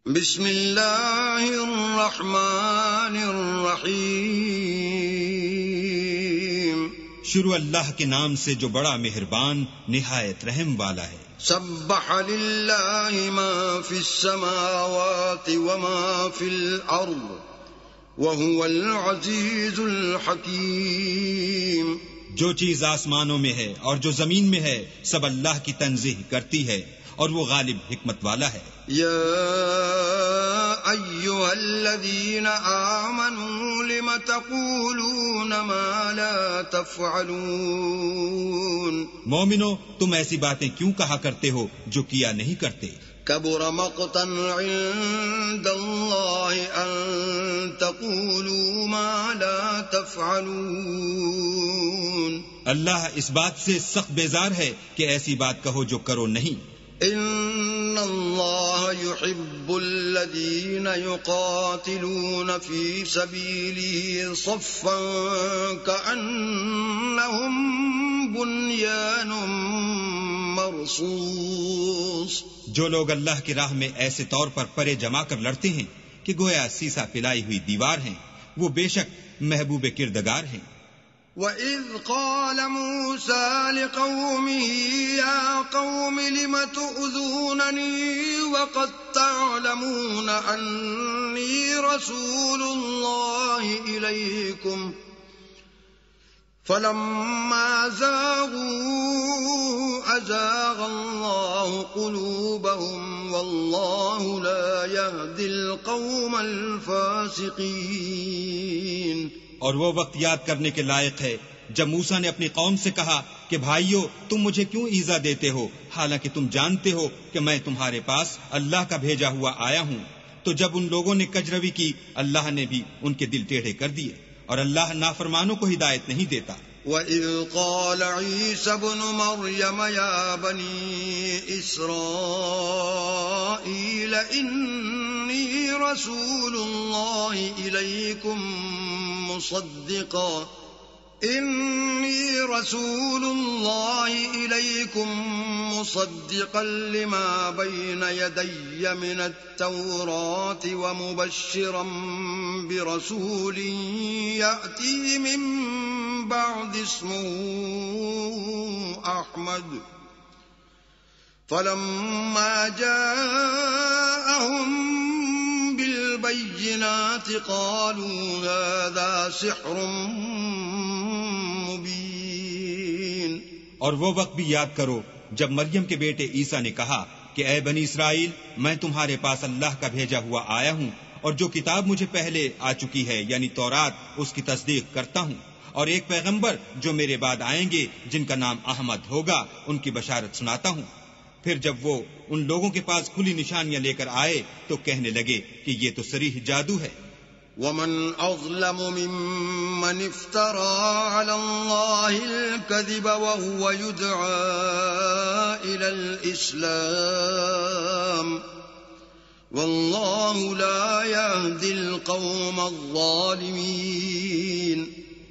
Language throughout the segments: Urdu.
بسم اللہ الرحمن الرحیم، شروع اللہ کے نام سے جو بڑا مہربان نہایت رحم والا ہے۔ سبح للہ ما فی السماوات وما فی الارض وهو العزیز الحکیم۔ جو چیز آسمانوں میں ہے اور جو زمین میں ہے سب اللہ کی تنزیہ کرتی ہے اور وہ غالب حکمت والا ہے۔ یا ایھا الذین آمنوا لم تقولون ما لا تفعلون۔ مومنو تم ایسی باتیں کیوں کہا کرتے ہو جو کیا نہیں کرتے؟ کبر مقتا عند اللہ ان تقولوا ما لا تفعلون۔ اللہ اس بات سے سخت بیزار ہے کہ ایسی بات کہو جو کرو نہیں۔ ان اللہ يحب الذین یقاتلون فی سبیلہ صفا کأنہم بنیان مرصوص۔ جو لوگ اللہ کی راہ میں ایسے طور پر پرے جما کر لڑتے ہیں کہ گویا سیسا پلائی ہوئی دیوار ہیں، وہ بے شک محبوب کردگار ہیں۔ وَإِذْ قَالَ مُوسَى لِقَوْمِهِ يَا قَوْمِ لِمَ تُؤْذُونَنِي وَقَدْ تَعْلَمُونَ أَنِّي رَسُولُ اللَّهِ إِلَيْكُمْ فَلَمَّا زَاغُوا أَزَاغَ اللَّهُ قُلُوبَهُمْ وَاللَّهُ لَا يَهْدِي الْقَوْمَ الْفَاسِقِينَ۔ اور وہ وقت یاد کرنے کے لائق ہے جب موسیٰ نے اپنی قوم سے کہا کہ بھائیو تم مجھے کیوں ایذا دیتے ہو حالانکہ تم جانتے ہو کہ میں تمہارے پاس اللہ کا بھیجا ہوا آیا ہوں۔ تو جب ان لوگوں نے کجروی کی اللہ نے بھی ان کے دل ٹیڑھے کر دیے، اور اللہ نافرمانوں کو ہدایت نہیں دیتا۔ وَإِذْ قَالَ عِيسَى ابْنُ مَرْيَمَ يَا بَنِي إِسْرَائِيلَ إِنِّي رَسُولُ اللَّهِ إِلَيْكُمْ مُصَدِّقًا لِمَا بَيْنَ يَدَيَّ مِنَ التَّوْرَاةِ وَمُبَشِّرًا بِرَسُولٍ يَأْتِي مِن بَعْدِ اسْمُهُ أَحْمَدُ فَلَمَّا جَاءَهُم بالبينات قالوا هذا سحر مبين۔ اور وہ وقت بھی یاد کرو جب مریم کے بیٹے عیسیٰ نے کہا کہ اے بنی اسرائیل میں تمہارے پاس اللہ کا بھیجا ہوا آیا ہوں، اور جو کتاب مجھے پہلے آ چکی ہے یعنی تورات اس کی تصدیق کرتا ہوں، اور ایک پیغمبر جو میرے بعد آئیں گے جن کا نام احمد ہوگا ان کی بشارت سناتا ہوں۔ پھر جب وہ ان لوگوں کے پاس کھلی نشانیاں لے کر آئے تو کہنے لگے کہ یہ تو صریح جادو ہے۔ وَمَنْ أَظْلَمُ مِمَّنِ افْتَرَى عَلَى اللَّهِ الْكَذِبَ وَهُوَ يُدْعَى إِلَى الْإِسْلَامِ وَاللَّهُ لَا يَهْدِي الْقَوْمَ الظَّالِمِينَ۔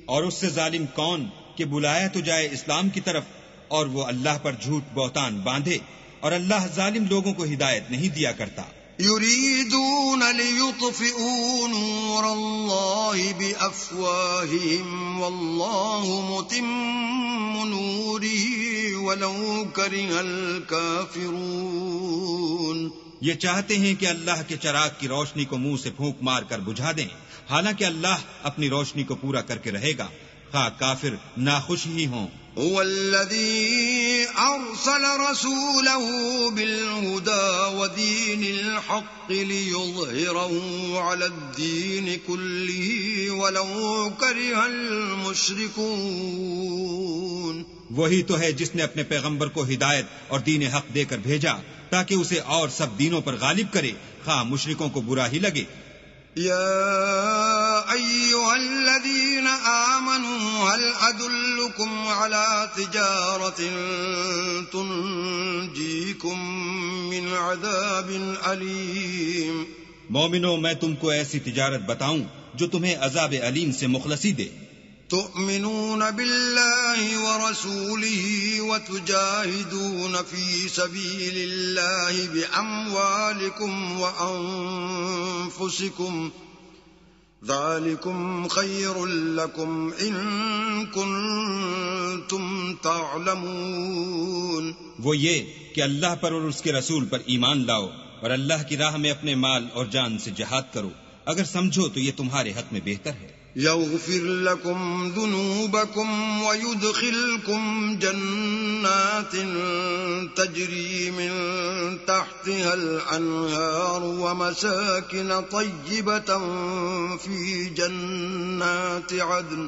اور اس سے ظالم کون کہ بلایا تو جائے اسلام کی طرف اور وہ اللہ پر جھوٹ بہتان باندھے، اور اللہ ظالم لوگوں کو ہدایت نہیں دیا کرتا۔ یریدون لیطفئوا نور اللہ بافواہہم واللہ متم نورہ ولو کرہ الکافرون۔ یہ چاہتے ہیں کہ اللہ کے چراغ کی روشنی کو منہ سے پھونک مار کر بجھا دیں، حالانکہ اللہ اپنی روشنی کو پورا کر کے رہے گا، خواہ کافر ناخوش ہی ہوں۔ هو الذي أرسل رسوله بالهدى ودين الحق ليظهره على الدين كله ولو كره المشركون۔ وہی تو ہے جس نے اپنے پیغمبر کو ہدایت اور دین حق دے کر بھیجا تاکہ اسے اور سب دینوں پر غالب کرے، خواہ مشرکوں کو برا ہی لگے۔ يا أيها الذين آمنوا هل أدلكم على تجارة تنجيكم من عذاب أليم۔ مومنو میں تم کو ایسی تجارت بتاؤں جو تمہیں عذاب علیم سے مخلصی دے۔ تؤمنون بالله ورسوله وتجاهدون في سبيل الله بأموالكم وأنفسكم ذلكم خير لكم إن كنتم تعلمون. وہ یہ کہ اللہ پر اور اس کے رسول پر ایمان لاؤ اور اللہ کی راہ میں اپنے مال اور جان سے جہاد کرو، اگر سمجھو تو یہ تمہارے حق میں بہتر ہے. يغفر لكم ذنوبكم ويدخلكم جنات تجري من تحتها الأنهار ومساكن طيبة في جنات عدن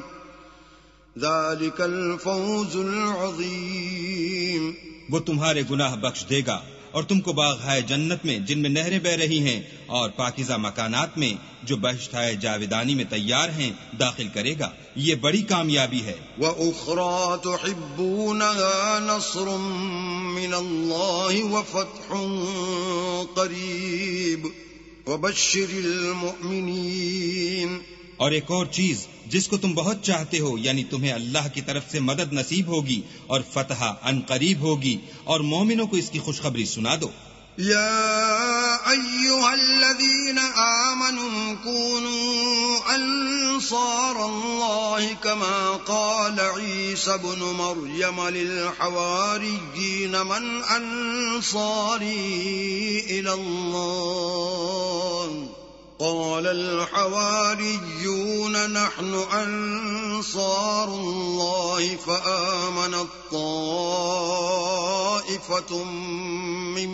ذلك الفوز العظيم. وہ تمہارے گناہ بخش دے گا اور تم کو باغ ہے جنت میں جن میں نہریں بہ رہی ہیں اور پاکیزہ مکانات میں جو بہشت ہے جاویدانی میں تیار ہیں داخل کرے گا. یہ بڑی کامیابی ہے. وَأُخْرَى تُحِبُّونَهَا نَصْرٌ مِّنَ اللَّهِ وَفَتْحٌ قَرِيبٌ وَبَشِّرِ الْمُؤْمِنِينَ. اور ایک اور چیز جس کو تم بہت چاہتے ہو، یعنی تمہیں اللہ کی طرف سے مدد نصیب ہوگی اور فتح ان قریب ہوگی، اور مومنوں کو اس کی خوشخبری سنا دو. يا أيها الذين آمنوا كونوا أنصار الله كما قال عيسى ابن مريم للحواريين من أنصاري إلى الله قال الحواريون نحن أنصار الله فآمنت طائفة من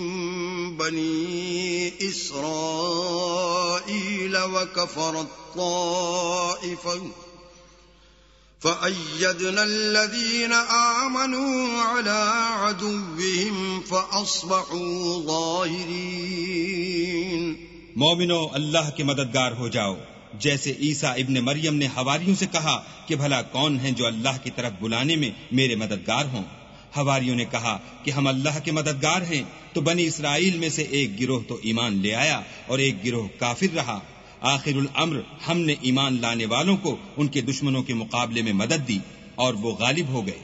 بني إسرائيل وكفرت طائفة فأيدنا الذين آمنوا على عدوهم فأصبحوا ظاهرين. مومنو اللہ کے مددگار ہو جاؤ، جیسے عیسیٰ ابن مریم نے حواریوں سے کہا کہ بھلا کون ہیں جو اللہ کی طرف بلانے میں میرے مددگار ہوں. حواریوں نے کہا کہ ہم اللہ کے مددگار ہیں، تو بنی اسرائیل میں سے ایک گروہ تو ایمان لے آیا اور ایک گروہ کافر رہا. آخر الامر ہم نے ایمان لانے والوں کو ان کے دشمنوں کے مقابلے میں مدد دی اور وہ غالب ہو گئے.